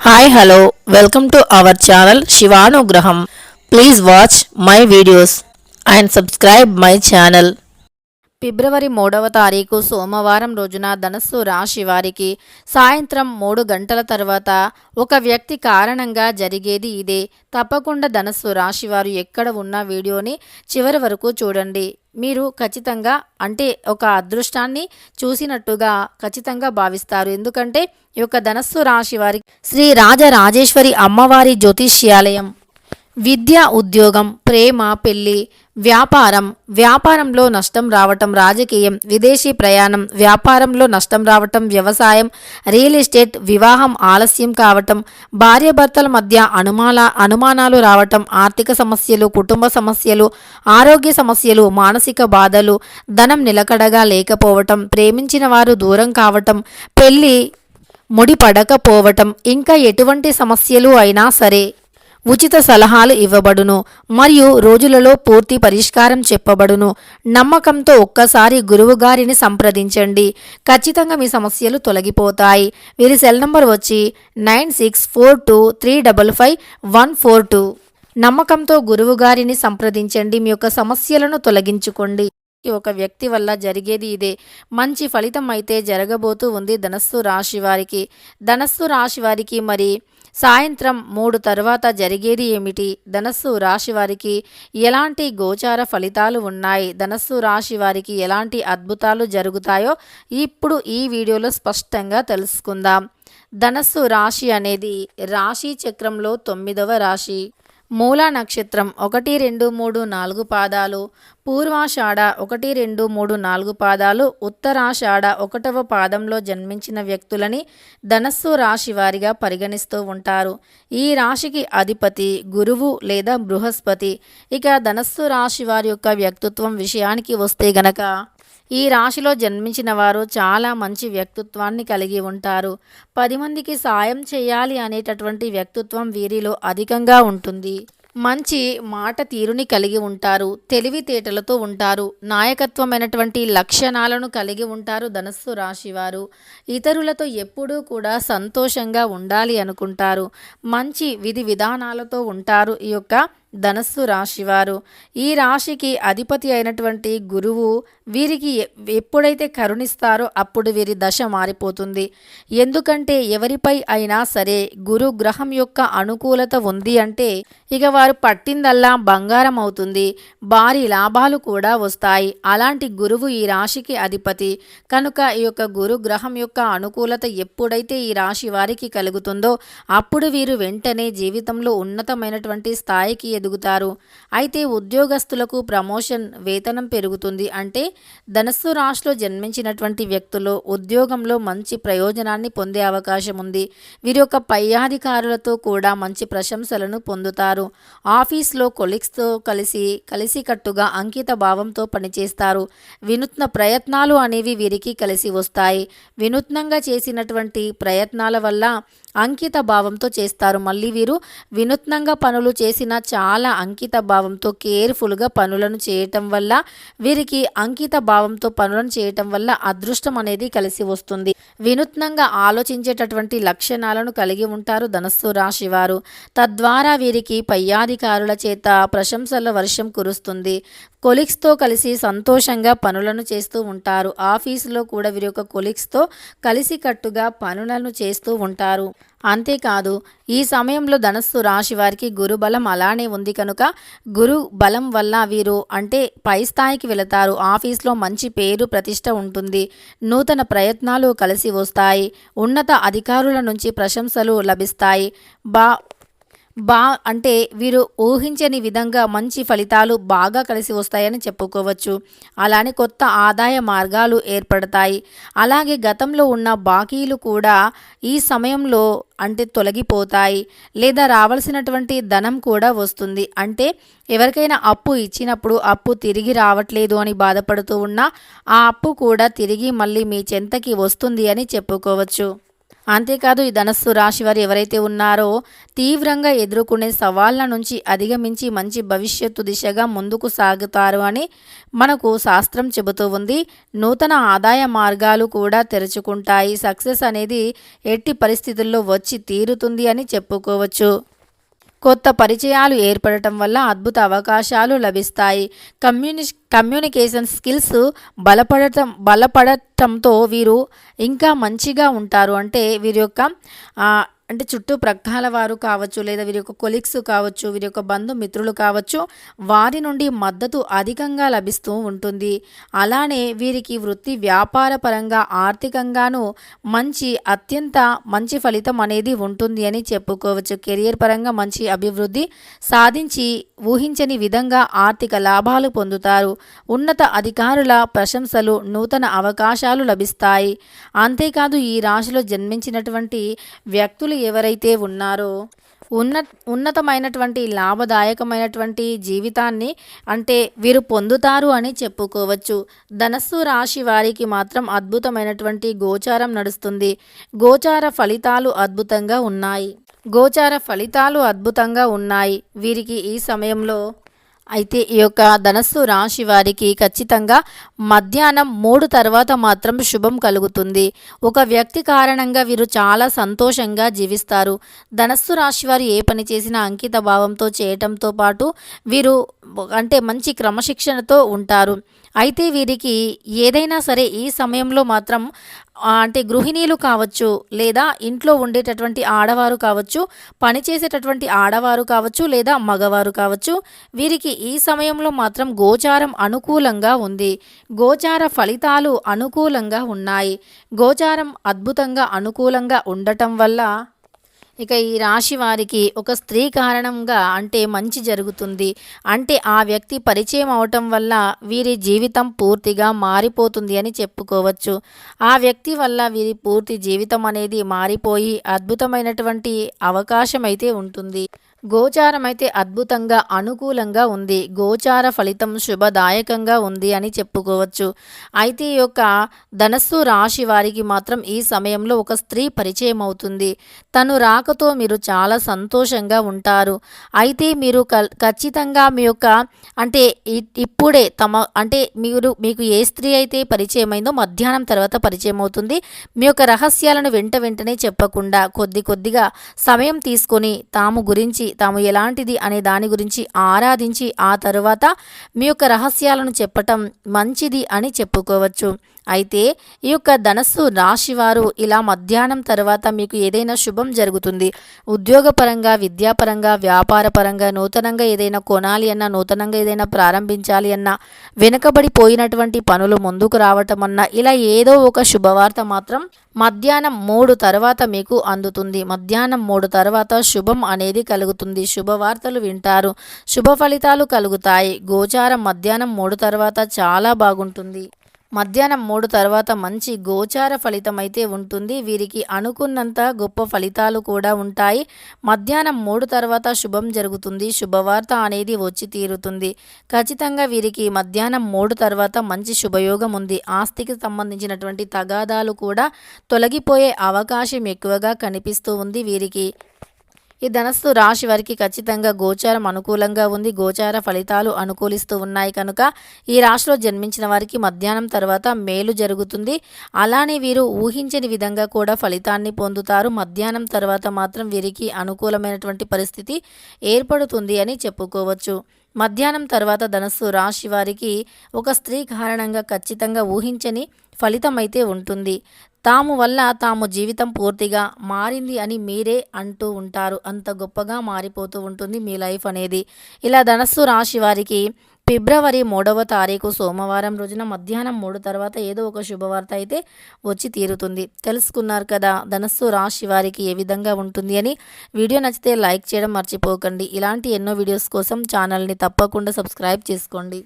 Hi, hello, welcome to our channel Shivanugraham. Please watch my videos and subscribe my channel. ఫిబ్రవరి 3వ తారీఖు సోమవారం రోజున ధనస్సు రాశి వారికి సాయంత్రం 3 గంటల తర్వాత ఒక వ్యక్తి కారణంగా జరిగేది ఇదే. తప్పకుండా ధనస్సు రాశి వారు ఎక్కడ ఉన్న వీడియోని చివరి వరకు చూడండి. మీరు ఖచ్చితంగా ఒక అదృష్టాన్ని చూసినట్టుగా ఖచ్చితంగా భావిస్తారు. ఎందుకంటే ఈ యొక్క ధనస్సు రాశి వారికి శ్రీ రాజరాజేశ్వరి అమ్మవారి జ్యోతిష్యాలయం విద్య, ఉద్యోగం, ప్రేమ, పెళ్లి, వ్యాపారంలో నష్టం రావటం, రాజకీయం, విదేశీ ప్రయాణం, వ్యాపారంలో నష్టం రావటం, వ్యవసాయం, రియల్ ఎస్టేట్, వివాహం ఆలస్యం కావటం, భార్యాభర్తల మధ్య అనుమానాలు రావటం, ఆర్థిక సమస్యలు, కుటుంబ సమస్యలు, ఆరోగ్య సమస్యలు, మానసిక బాధలు, ధనం నిలకడగా లేకపోవటం, ప్రేమించిన వారు దూరం కావటం, పెళ్లి ముడిపడకపోవటం, ఇంకా ఎటువంటి సమస్యలు అయినా సరే ఉచిత సలహాలు ఇవ్వబడును మరియు రోజులలో పూర్తి పరిష్కారం చెప్పబడును. నమ్మకంతో ఒక్కసారి గురువుగారిని సంప్రదించండి. ఖచ్చితంగా మీ సమస్యలు తొలగిపోతాయి. వీరి సెల్ నంబర్ వచ్చి 9642355142. నమ్మకంతో గురువుగారిని సంప్రదించండి. మీ యొక్క సమస్యలను తొలగించుకోండి. ఒక వ్యక్తి వల్ల జరిగేది ఇదే. మంచి ఫలితం అయితే జరగబోతూ ఉంది ధనస్సు రాశి వారికి. ధనస్సు రాశి వారికి మరి సాయంత్రం 3 తర్వాత జరిగేది ఏమిటి? ధనస్సు రాశి వారికి ఎలాంటి గోచార ఫలితాలు ఉన్నాయి? ధనస్సు రాశి వారికి ఎలాంటి అద్భుతాలు జరుగుతాయో ఇప్పుడు ఈ వీడియోలో స్పష్టంగా తెలుసుకుందాం. ధనస్సు రాశి అనేది రాశి చక్రంలో 9వ రాశి. మూలా నక్షత్రం 1, 2, 3, 4 పాదాలు, పూర్వాషాఢ 1, 2, 3, 4 పాదాలు, ఉత్తరాషాఢ 1వ పాదంలో జన్మించిన వ్యక్తులని ధనస్సు రాశి వారిగా పరిగణిస్తూ ఉంటారు. ఈ రాశికి అధిపతి గురువు లేదా బృహస్పతి. ఇక ధనస్సు రాశి వారి యొక్క వ్యక్తిత్వం విషయానికి వస్తే గనక ఈ రాశిలో జన్మించిన వారు చాలా మంచి వ్యక్తిత్వాన్ని కలిగి ఉంటారు. 10 మందికి సాయం చేయాలి అనేటటువంటి వ్యక్తిత్వం వీరిలో అధికంగా ఉంటుంది. మంచి మాట తీరుని కలిగి ఉంటారు. తెలివితేటలతో ఉంటారు. నాయకత్వమైనటువంటి లక్షణాలను కలిగి ఉంటారు ధనస్సు రాశివారు. ఇతరులతో ఎప్పుడూ కూడా సంతోషంగా ఉండాలి అనుకుంటారు. మంచి విధి విధానాలతో ఉంటారు ఈ యొక్క ధనస్సు రాశివారు. ఈ రాశికి అధిపతి అయినటువంటి గురువు వీరికి ఎప్పుడైతే కరుణిస్తారో అప్పుడు వీరి దశ మారిపోతుంది. ఎందుకంటే ఎవరిపై అయినా సరే గురు గ్రహం యొక్క అనుకూలత ఉంది అంటే ఇక వారు పట్టిందల్లా బంగారం అవుతుంది. భారీ లాభాలు కూడా వస్తాయి. అలాంటి గురువు ఈ రాశికి అధిపతి కనుక ఈ యొక్క గురు గ్రహం యొక్క అనుకూలత ఎప్పుడైతే ఈ రాశి వారికి కలుగుతుందో అప్పుడు వీరు వెంటనే జీవితంలో ఉన్నతమైనటువంటి స్థాయికి ఎదుగుతారు. అయితే ఉద్యోగస్తులకు ప్రమోషన్, వేతనం పెరుగుతుంది. అంటే ధనస్సు రాశిలో జన్మించినటువంటి వ్యక్తులు ఉద్యోగంలో మంచి ప్రయోజనాన్ని పొందే అవకాశం ఉంది. వీరి యొక్క పై అధికారులతో కూడా మంచి ప్రశంసలను పొందుతారు. ఆఫీస్లో కొలీగ్స్తో కలిసికట్టుగా అంకిత భావంతో పనిచేస్తారు. వినూత్న ప్రయత్నాలు అనేవి వీరికి కలిసి వస్తాయి. వినూత్నంగా చేసినటువంటి ప్రయత్నాల వల్ల అంకిత భావంతో చేస్తారు. మళ్ళీ వీరు వినూత్నంగా పనులు చేసిన చాలా అంకిత భావంతో కేర్ఫుల్గా పనులను చేయటం వల్ల వీరికి అంకిత భావంతో పనులను చేయటం వల్ల అదృష్టం అనేది కలిసి వస్తుంది. వినూత్నంగా ఆలోచించేటటువంటి లక్షణాలను కలిగి ఉంటారు ధనస్సు రాశి వారు. తద్వారా వీరికి పై అధికారుల చేత ప్రశంసల వర్షం కురుస్తుంది. కొలీగ్స్తో కలిసి సంతోషంగా పనులను చేస్తూ ఉంటారు. ఆఫీసులో కూడా వీరి యొక్క కొలీగ్స్తో కలిసికట్టుగా పనులను చేస్తూ ఉంటారు. అంతేకాదు ఈ సమయంలో ధనస్సు రాశి వారికి గురు బలం అలానే ఉంది కనుక గురు బలం వల్ల వీరు పై స్థాయికి వెళతారు. ఆఫీస్లో మంచి పేరు ప్రతిష్ట ఉంటుంది. నూతన ప్రయత్నాలు కలిసి వస్తాయి. ఉన్నత అధికారుల నుంచి ప్రశంసలు లభిస్తాయి. వీరు ఊహించని విధంగా మంచి ఫలితాలు బాగా కలిసి వస్తాయని చెప్పుకోవచ్చు. అలానే కొత్త ఆదాయ మార్గాలు ఏర్పడతాయి. అలాగే గతంలో ఉన్న బాకీలు కూడా ఈ సమయంలో తొలగిపోతాయి. లేదా రావాల్సినటువంటి ధనం కూడా వస్తుంది. ఎవరికైనా అప్పు ఇచ్చినప్పుడు అప్పు తిరిగి రావట్లేదు అని బాధపడుతూ ఉన్నా ఆ అప్పు కూడా తిరిగి మళ్ళీ మీ చెంతకి వస్తుంది అని చెప్పుకోవచ్చు. అంతేకాదు ఈ ధనస్సు రాశి వారు ఎవరైతే ఉన్నారో తీవ్రంగా ఎదుర్కొనే సవాళ్ళ నుంచి అధిగమించి మంచి భవిష్యత్తు దిశగా ముందుకు సాగుతారు అని మనకు శాస్త్రం చెబుతూ ఉంది. నూతన ఆదాయ మార్గాలు కూడా తెరుచుకుంటాయి. సక్సెస్ అనేది ఎట్టి పరిస్థితుల్లో వచ్చి తీరుతుంది అని చెప్పుకోవచ్చు. కొత్త పరిచయాలు ఏర్పడటం వల్ల అద్భుత అవకాశాలు లభిస్తాయి. కమ్యూనికేషన్ స్కిల్స్ బలపడటంతో వీరు ఇంకా మంచిగా ఉంటారు. అంటే వీరి యొక్క అంటే చుట్టూ ప్రక్కల వారు కావచ్చు, లేదా వీరి యొక్క కొలీగ్స్ కావచ్చు, వీరి యొక్క బంధుమిత్రులు కావచ్చు, వారి నుండి మద్దతు అధికంగా లభిస్తూ ఉంటుంది. అలానే వీరికి వృత్తి వ్యాపార పరంగా ఆర్థికంగాను అత్యంత మంచి ఫలితం అనేది ఉంటుంది అని చెప్పుకోవచ్చు. కెరియర్ పరంగా మంచి అభివృద్ధి సాధించి ఊహించని విధంగా ఆర్థిక లాభాలు పొందుతారు. ఉన్నత అధికారుల ప్రశంసలు, నూతన అవకాశాలు లభిస్తాయి. అంతేకాదు ఈ రాశిలో జన్మించినటువంటి వ్యక్తులు ఎవరైతే ఉన్నారో ఉన్నతమైనటువంటి లాభదాయకమైనటువంటి జీవితాన్ని అంటే వీరు పొందుతారు అని చెప్పుకోవచ్చు. ధనస్సు రాశి వారికి మాత్రం అద్భుతమైనటువంటి గోచారం నడుస్తుంది. గోచార ఫలితాలు అద్భుతంగా ఉన్నాయి. వీరికి ఈ సమయంలో అయితే ఈ యొక్క ధనస్సు రాశి వారికి ఖచ్చితంగా మధ్యాహ్నం 3 తర్వాత మాత్రం శుభం కలుగుతుంది. ఒక వ్యక్తి కారణంగా వీరు చాలా సంతోషంగా జీవిస్తారు. ధనస్సు రాశి వారు ఏ పని చేసినా అంకిత భావంతో చేయటంతో పాటు వీరు అంటే మంచి క్రమశిక్షణతో ఉంటారు. అయితే వీరికి ఏదైనా సరే ఈ సమయంలో మాత్రం అంటే గృహిణీలు కావచ్చు, లేదా ఇంట్లో ఉండేటటువంటి ఆడవారు కావచ్చు, పనిచేసేటటువంటి ఆడవారు కావచ్చు, లేదా మగవారు కావచ్చు, వీరికి ఈ సమయంలో మాత్రం గోచారం అనుకూలంగా ఉంది. గోచార ఫలితాలు అనుకూలంగా ఉన్నాయి. గోచారం అద్భుతంగా అనుకూలంగా ఉండటం వల్ల ఇక ఈ రాశి వారికి ఒక స్త్రీ కారణంగా అంటే మంచి జరుగుతుంది. అంటే ఆ వ్యక్తి పరిచయం అవటం వల్ల వీరి జీవితం పూర్తిగా మారిపోతుంది అని చెప్పుకోవచ్చు. ఆ వ్యక్తి వల్ల వీరి పూర్తి జీవితం అనేది మారిపోయి అద్భుతమైనటువంటి అవకాశం అయితే ఉంటుంది. గోచారం అయితే అద్భుతంగా అనుకూలంగా ఉంది. గోచార ఫలితం శుభదాయకంగా ఉంది అని చెప్పుకోవచ్చు. అయితే ఈ యొక్క ధనస్సు రాశి వారికి మాత్రం ఈ సమయంలో ఒక స్త్రీ పరిచయం అవుతుంది. తను రాకతో మీరు చాలా సంతోషంగా ఉంటారు. అయితే మీరు ఖచ్చితంగా మీ యొక్క అంటే ఇప్పుడే మీకు ఏ స్త్రీ అయితే పరిచయం అయిందో మధ్యాహ్నం తర్వాత పరిచయం అవుతుంది. మీ యొక్క రహస్యాలను వెంటనే చెప్పకుండా కొద్దిగా సమయం తీసుకొని తాము ఎలాంటిది అనే దాని గురించి ఆరాధించి ఆ తరువాత మీ యొక్క రహస్యాలను చెప్పటం మంచిది అని చెప్పుకోవచ్చు. అయితే ఈ యొక్క ధనస్సు రాశివారు ఇలా మధ్యాహ్నం తర్వాత మీకు ఏదైనా శుభం జరుగుతుంది. ఉద్యోగపరంగా, విద్యాపరంగా, వ్యాపారపరంగా, నూతనంగా ఏదైనా కొనాలి అన్నా, నూతనంగా ఏదైనా ప్రారంభించాలి అన్నా, వెనుకబడిపోయినటువంటి పనులు ముందుకు రావటం అన్నా, ఇలా ఏదో ఒక శుభవార్త మాత్రం మధ్యాహ్నం 3 తర్వాత మీకు అందుతుంది. మధ్యాహ్నం 3 తర్వాత శుభం అనేది కలుగుతుంది. శుభవార్తలు వింటారు. శుభ ఫలితాలు కలుగుతాయి. గోచారం మధ్యాహ్నం 3 తర్వాత చాలా బాగుంటుంది. మధ్యాహ్నం 3 తర్వాత మంచి గోచార ఫలితం అయితే ఉంటుంది. వీరికి అనుకున్నంత గొప్ప ఫలితాలు కూడా ఉంటాయి. మధ్యాహ్నం 3 తర్వాత శుభం జరుగుతుంది. శుభవార్త అనేది వచ్చి తీరుతుంది. ఖచ్చితంగా వీరికి మధ్యాహ్నం 3 తర్వాత మంచి శుభయోగం ఉంది. ఆస్తికి సంబంధించినటువంటి తగాదాలు కూడా తొలగిపోయే అవకాశం ఎక్కువగా కనిపిస్తూ ఉంది వీరికి. ఈ ధనస్సు రాశి వారికి ఖచ్చితంగా గోచారం అనుకూలంగా ఉంది. గోచార ఫలితాలు అనుకూలిస్తూ ఉన్నాయి కనుక ఈ రాశిలో జన్మించిన వారికి మధ్యాహ్నం తర్వాత మేలు జరుగుతుంది. అలానే వీరు ఊహించని విధంగా కూడా ఫలితాన్ని పొందుతారు. మధ్యాహ్నం తర్వాత మాత్రం వీరికి అనుకూలమైనటువంటి పరిస్థితి ఏర్పడుతుంది అని చెప్పుకోవచ్చు. మధ్యాహ్నం తర్వాత ధనస్సు రాశి వారికి ఒక స్త్రీ కారణంగా ఖచ్చితంగా ఊహించని ఫలితం అయితే ఉంటుంది. తాము జీవితం పూర్తిగా మారింది అని మీరే అంటూ ఉంటారు. అంత గొప్పగా మారిపోతూ ఉంటుంది మీ లైఫ్ అనేది. ఇలా ధనస్సు రాశి వారికి ఫిబ్రవరి 3వ తారీఖు సోమవారం రోజున మధ్యాహ్నం 3 తర్వాత ఏదో ఒక శుభవార్త అయితే వచ్చి తీరుతుంది. తెలుసుకున్నారు కదా ధనస్సు రాశి వారికి ఏ విధంగా ఉంటుంది అని. వీడియో నచ్చితే లైక్ చేయడం మర్చిపోకండి. ఇలాంటి ఎన్నో వీడియోస్ కోసం ఛానల్ని తప్పకుండా సబ్స్క్రైబ్ చేసుకోండి.